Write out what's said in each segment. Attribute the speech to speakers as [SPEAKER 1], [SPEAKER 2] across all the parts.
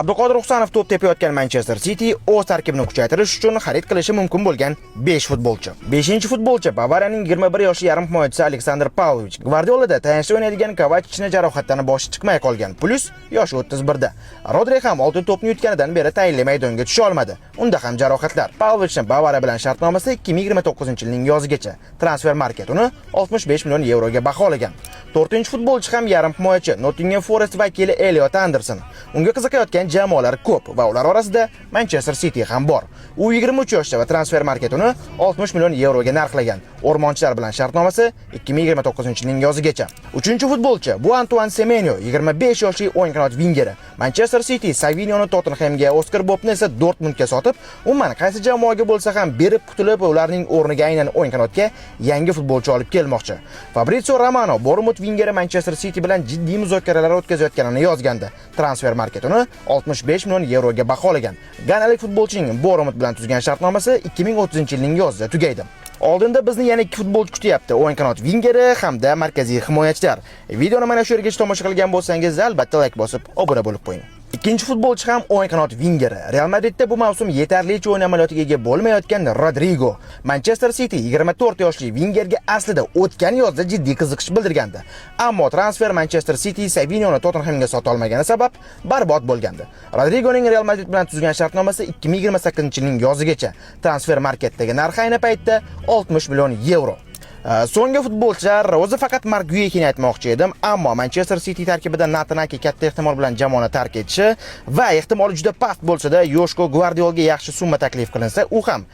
[SPEAKER 1] Abduqodir Husanov to'p tepayotgan Manchester City o'z tarkibini kuchaytirish uchun xarid qilishi mumkin bo'lgan 5 futbolchi. 5-futbolchi Bavariyaning 21 yoshli yarim himoyachisi Aleksandr Pavlovich. Gvardiolada tayanchda o'ynaydigan Kovachichni jarohatdan boshi chiqmay qolgan. Plus yoshi 31 da. Rodri ham oltin to'pni yutganidan beri tayinli maydonga tusha olmadi. Unda ham jarohatlar. Pavlovichning Bavariya bilan shartnomasi 2029-yilning yozigacha. Transfer market uni 65 million yevroga baholagan. 4-futbolchi ham yarim himoyachi Nottingham Forest vakili Elliot Anderson. Unga qiziqayotgan jamoalar ko'p va ular orasida Manchester City ham bor. U 23 yoshda va transfer market uni 60 million yevroga narxlagan. O'rmonchilar bilan shartnomasi 2029-yilning yozigacha. 3-futbolchi bu Antoine Semenyo, 25 yoshli o'ng qanot vingeri. Manchester City Savignoni Tottenhamga, Oscar Bobni esa Dortmundga sotib, umuman qaysi jamoaga bo'lsa ham berib qutulib, ularning o'rniga aynan o'ng qanotga yangi futbolchi olib kelmoqchi. Fabrizio Romano Bournemouth vingeri Manchester City bilan jiddiy muzokaralar o'tkazayotganini yozgandi. Transfer market uni 65 million yevroga baholagan. Ganalik futbolchining Bournemouth bilan tuzgan shartnomasi 2030-yilning yozida tugaydi. Oldinda bizni yana 2 futbolchi kutyapti. O'ng qanot vingeri hamda markaziy himoyachilar. Videoni mana shu yergacha tomosha qilgan bo'lsangiz, albatta like bosib, obuna bo'lib qo'ying. Ikkinchi futbolchi ham o'ng qanot vingeri. Real Madridda bu mavsum yetarlicha o'yin amaliyotiga ega bo'lmayotgan Rodrigo. Manchester City 24 yoshli vingerga aslida o'tgan yozda jiddiy qiziqish bildirgandi. Ammo transfer Manchester City Savignoni Tottenhamga sota olmagani sabab barbod bo'lgandi. Rodrigoning Real Madrid bilan tuzgan shartnomasi 2028-yilning yozigacha. Transfer marketdagi narxi ayni paytda 60 million yevro. So'nggi futbolchilar o'zi faqat Mark Gueyhini aytmoqchi edim, ammo Manchester City tarkibida Nathan Ake katta ehtimol bilan jamoani tark etishi va ehtimoli juda past bo'lsa-da Yoshko Gvardiolga yaxshi summa taklif qilinsa, u ham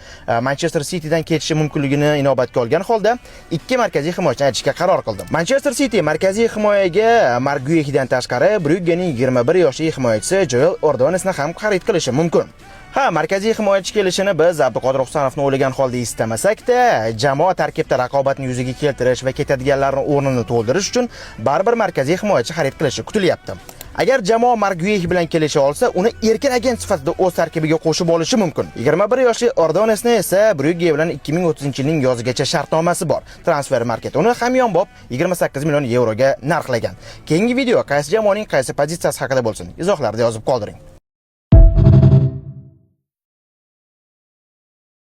[SPEAKER 1] Manchester Citydan ketishi mumkinligini inobatga olgan holda ikki markaziy himoyachini aytishga qaror qildi. Manchester City markaziy himoyaga Mark Gueyhidan tashqari Bruggening 21 yoshli himoyachisi Joel Ordonesni ham xarid qilishi mumkin. Markaziy himoyachi kelishini biz Abduqodir Husanovni o'ylagan holda istamasak-da, jamoa tarkibda raqobatni yuzaga keltirish va ketadiganlarning o'rnini to'ldirish uchun baribir markaziy himoyachi xarid qilishi kutilyapti. Agar jamoa Mark Gueyhi bilan kelisha olsa, uni erkin agent sifatida o'z tarkibiga qo'shib olishi mumkin. 21 yoshli Ordonesni esa Brugge bilan 2030-yilning yozigacha shartnomasi bor. Transfer market uni hamyonbop 28 million yevroga narxlagan. Keyingi video qaysi jamoaning qaysi pozitsiyasi haqida bo'lsin, izohlarda yozib qoldiring.